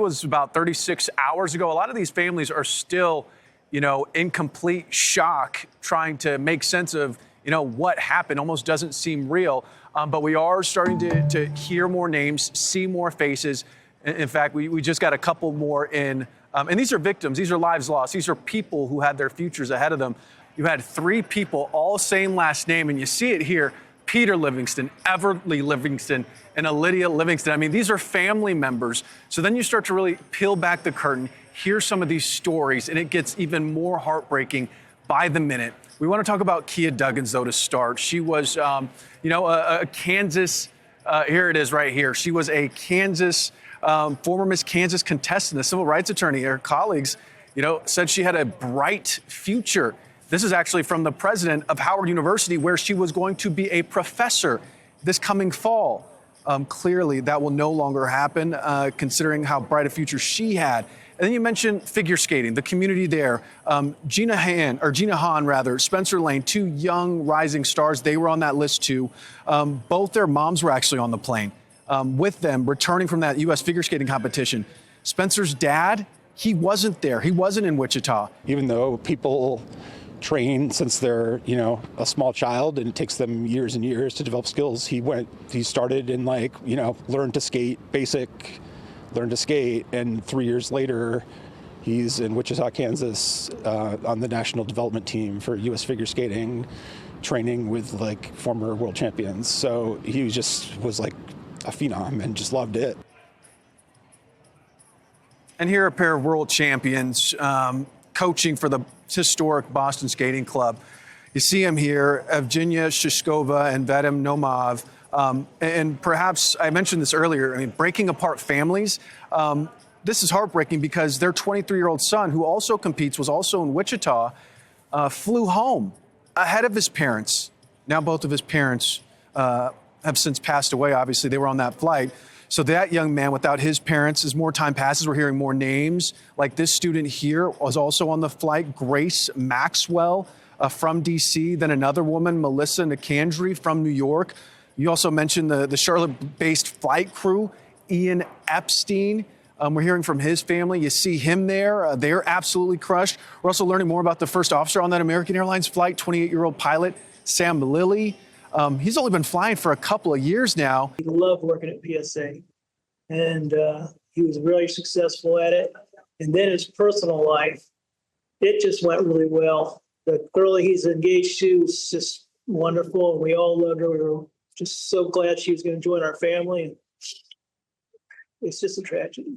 was about 36 hours ago. A lot of these families are still, in complete shock, trying to make sense of, what happened. Almost doesn't seem real. But we are starting to hear more names, see more faces. In fact, we just got a couple more in. And these are victims. These are lives lost. These are people who had their futures ahead of them. You had 3 people, all same last name, and you see it here. Peter Livingston, Everly Livingston, and Lydia Livingston. I mean, these are family members. So then you start to really peel back the curtain, hear some of these stories, and it gets even more heartbreaking by the minute. We want to talk about Kia Duggins, though, to start. She was, a Kansas, here it is right here. She was a Kansas, former Miss Kansas contestant, a civil rights attorney. Her colleagues, said she had a bright future. This is actually from the president of Howard University, where she was going to be a professor this coming fall. Clearly, that will no longer happen, considering how bright a future she had. And then you mentioned figure skating, the community there. Gina Hahn, Spencer Lane, 2 young rising stars. They were on that list too. Both their moms were actually on the plane with them, returning from that U.S. figure skating competition. Spencer's dad, he wasn't there. He wasn't in Wichita. Even though people train since they're, a small child and it takes them years and years to develop skills, he started in learn to skate, learn to skate, and 3 years later, he's in Wichita, Kansas, on the national development team for U.S. figure skating, training with former world champions. So he was like a phenom and just loved it. And here are a pair of world champions coaching for the historic Boston Skating Club. You see them here, Evgenia Shishkova and Vadim Nomov. And perhaps I mentioned this earlier, breaking apart families. This is heartbreaking because their 23-year-old son, who also competes, was also in Wichita, flew home ahead of his parents. Now both of his parents have since passed away. Obviously, they were on that flight. So that young man without his parents, as more time passes, we're hearing more names. Like this student here was also on the flight, Grace Maxwell from D.C., then another woman, Melissa Nicandri from New York. You also mentioned the Charlotte-based flight crew, Ian Epstein. We're hearing from his family. You see him there. They're absolutely crushed. We're also learning more about the first officer on that American Airlines flight, 28-year-old pilot Sam Lilly. He's only been flying for a couple of years now. He loved working at PSA, and he was really successful at it. And then his personal life, it just went really well. The girl he's engaged to was just wonderful, and we all loved her. We were just so glad she was going to join our family. And it's just a tragedy.